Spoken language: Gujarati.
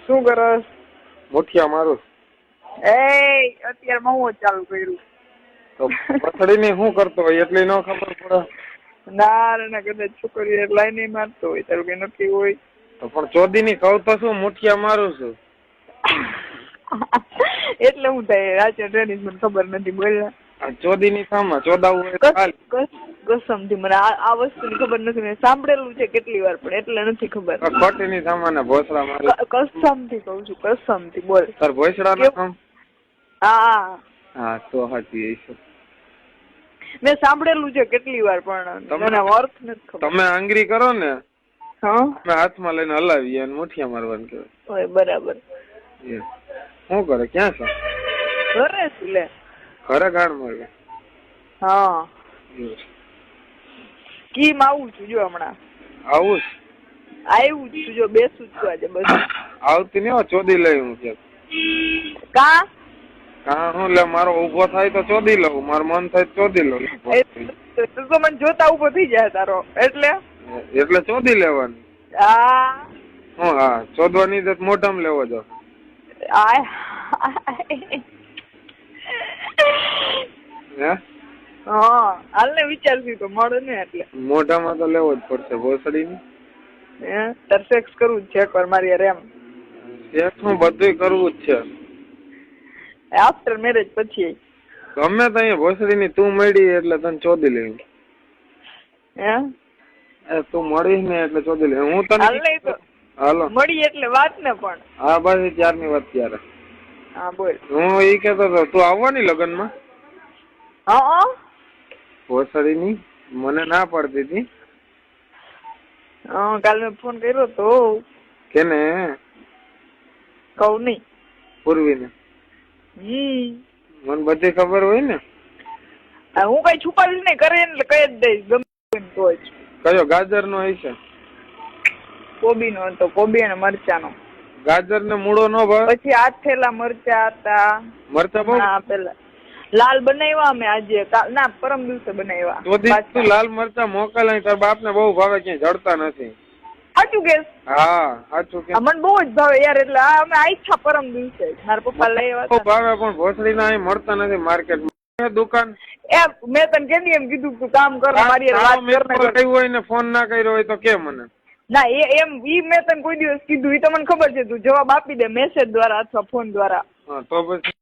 શું કરસ? મુઠિયા મારું. અત્યારે હું ચાલુ કર્યું. તો પથડીને શું કરતો હોય એટલી ન ખબર પડે. ના કદાચ છોકરી એટલા નહીં મારતો હોય તારું કઈ નક્કી હોય. તો પણ ચોદી ની કહું તો શું મુઠિયા મારું છું. એટલે હું થાય રાજ્ય ટ્રેનિંગ મને ખબર નથી બોલ્યા. ચોદી ની સામા ચોદાવું હોય કસમ થી મને આ વસ્તુની ખબર નથી. મેં સાંભળેલું છે કેટલી વાર પણ એટલે નથી ખબર. ખોટી ની સામાને ભોસડા મારી. કસમ થી કઉ છું કસમ થી બોલ. તાર ભોસડા નું કામ? હા હા તો સાચી છે. મેં સાંભળેલું છે કેટલી વાર પણ મને અર્થ નથી ખબર. તમે આંગળી કરો ને હા મેં હાથમાં લઈને હલાવીએ અને મુઠિયા મારવાનું કહેવાય. બરાબર. શું કરે? ક્યાં છે? ઘરે છું લે. ઘરે ગાડ મારે? હા કીમ આવું છું જો હમણાં. આવું જ? આવ્યું છું જો બેસું છું આજે બસ. આવતી નહીં ચોદી લઈ હું કે. કા હું લે મારો ઉભો થાય તો ચોદી લઉં, મારું મન થાય તો ચોદી લઉં. તું તો મને જોતા ઉભો થઈ જાય તારો એટલે ચોદી લેવાની. હા હું હા ચોદવાની તો મોઢામાં લેવો જો. હા હાલ ને વિચારશું તો મળે ને એટલે મોઢામાં તો લેવો જ પડશે ભોસડી ની. તાર સેક્સ કરવું જ છે એકવાર મારી એમ. સેક્સ હું બધું કરવું જ છે. આફ્ટર મેરેજ પછી ગમે તો અહીંયા ભોસડી ની તું મળી એટલે તને ચોદી લેવું. તું મળી ને એટલે ચોદી લે. હું તને હાલો મળી એટલે વાત ને પણ. હા બસ ત્યારની વાત ત્યારે. હા બોલ. હું એ કેતો હતો તું આવવાની લગ્ન માં? હા ભોસડી ની મને ના પડતી હતી. કાલે મેં ફોન કર્યો તો. કેને? કહું નહી. પૂર્વી ને? મને બધી ખબર હોય ને. હું કઈ છુપાવીશ નહીં, કરે એટલે કઈ જ દઈશ ગમે તો જ. કયો ગાજર નો હશે? કોબી નો હતો, કોબી અને મરચા નો. ગાજર ને મૂળો નો ભાવે? પછી 8 થેલા મરચા હતા. મરચા બહુ? હા પેલા લાલ બનાવ્યા અમે આજે, ના પરમ દિવસે બનાવ્યા. તો તું લાલ મરચા મોકલ, તાર બાપ ને બહુ ભાવે, ક્યાંય જડતા નથી. સાચું કે? હા સાચું કે. મને બહુ જ ભાવે યાર, એટલે અમે આઈછા પરમ દિવસે મારા પપ્પા લઈ આવ્યા. ભાવે પણ ભોસડી ના અહીં મળતા નથી માર્કેટમાં. દુકાન મેં તને કેદી એમ કીધું તું કામ કર મારી વાત કર હોય ને ફોન ના કર્યો હોય તો કે મને. ના એમ મેં તને કોઈ દિવસ કીધું, એ તો મને ખબર છે. તું જવાબ આપી દે મેસેજ દ્વારા અથવા ફોન દ્વારા. તો પછી